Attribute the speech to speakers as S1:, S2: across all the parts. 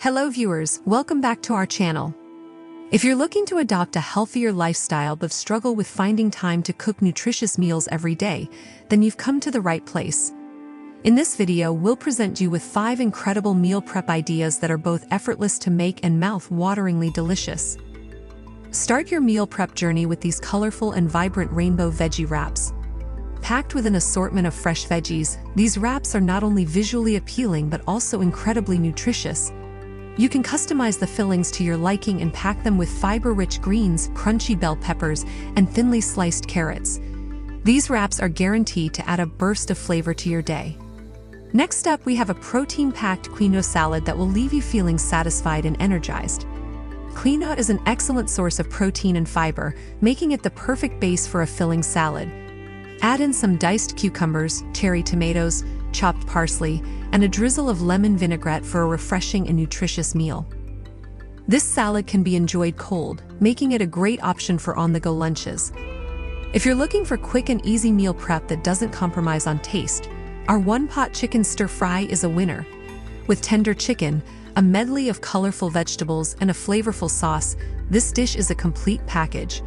S1: Hello viewers, welcome back to our channel. If you're looking to adopt a healthier lifestyle but struggle with finding time to cook nutritious meals every day, then you've come to the right place. In this video, we'll present you with 5 incredible meal prep ideas that are both effortless to make and mouth-wateringly delicious. Start your meal prep journey with these colorful and vibrant rainbow veggie wraps. Packed with an assortment of fresh veggies, these wraps are not only visually appealing but also incredibly nutritious. You can customize the fillings to your liking and pack them with fiber-rich greens, crunchy bell peppers, and thinly sliced carrots. These wraps are guaranteed to add a burst of flavor to your day. Next up, we have a protein-packed quinoa salad that will leave you feeling satisfied and energized. Quinoa is an excellent source of protein and fiber, making it the perfect base for a filling salad. Add in some diced cucumbers, cherry tomatoes, chopped parsley, and a drizzle of lemon vinaigrette for a refreshing and nutritious meal. This salad can be enjoyed cold, making it a great option for on-the-go lunches. If you're looking for quick and easy meal prep that doesn't compromise on taste, our one-pot chicken stir-fry is a winner. With tender chicken, a medley of colorful vegetables, and a flavorful sauce, this dish is a complete package.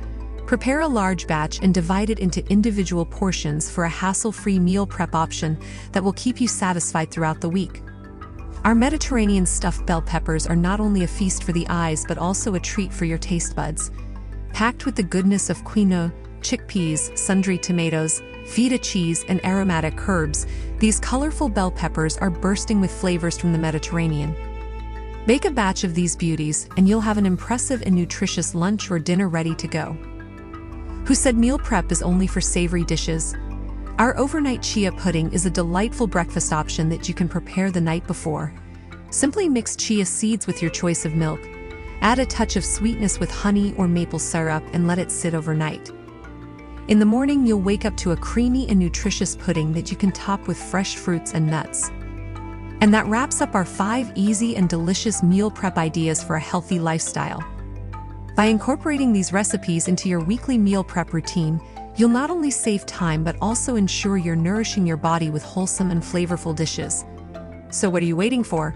S1: Prepare a large batch and divide it into individual portions for a hassle-free meal prep option that will keep you satisfied throughout the week. Our Mediterranean stuffed bell peppers are not only a feast for the eyes but also a treat for your taste buds. Packed with the goodness of quinoa, chickpeas, sundry tomatoes, feta cheese, and aromatic herbs, these colorful bell peppers are bursting with flavors from the Mediterranean. Bake a batch of these beauties and you'll have an impressive and nutritious lunch or dinner ready to go. Who said meal prep is only for savory dishes? Our overnight chia pudding is a delightful breakfast option that you can prepare the night before. Simply mix chia seeds with your choice of milk. Add a touch of sweetness with honey or maple syrup and let it sit overnight. In the morning, you'll wake up to a creamy and nutritious pudding that you can top with fresh fruits and nuts. And that wraps up our 5 easy and delicious meal prep ideas for a healthy lifestyle. By incorporating these recipes into your weekly meal prep routine, you'll not only save time but also ensure you're nourishing your body with wholesome and flavorful dishes. So what are you waiting for?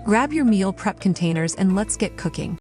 S1: Grab your meal prep containers and let's get cooking.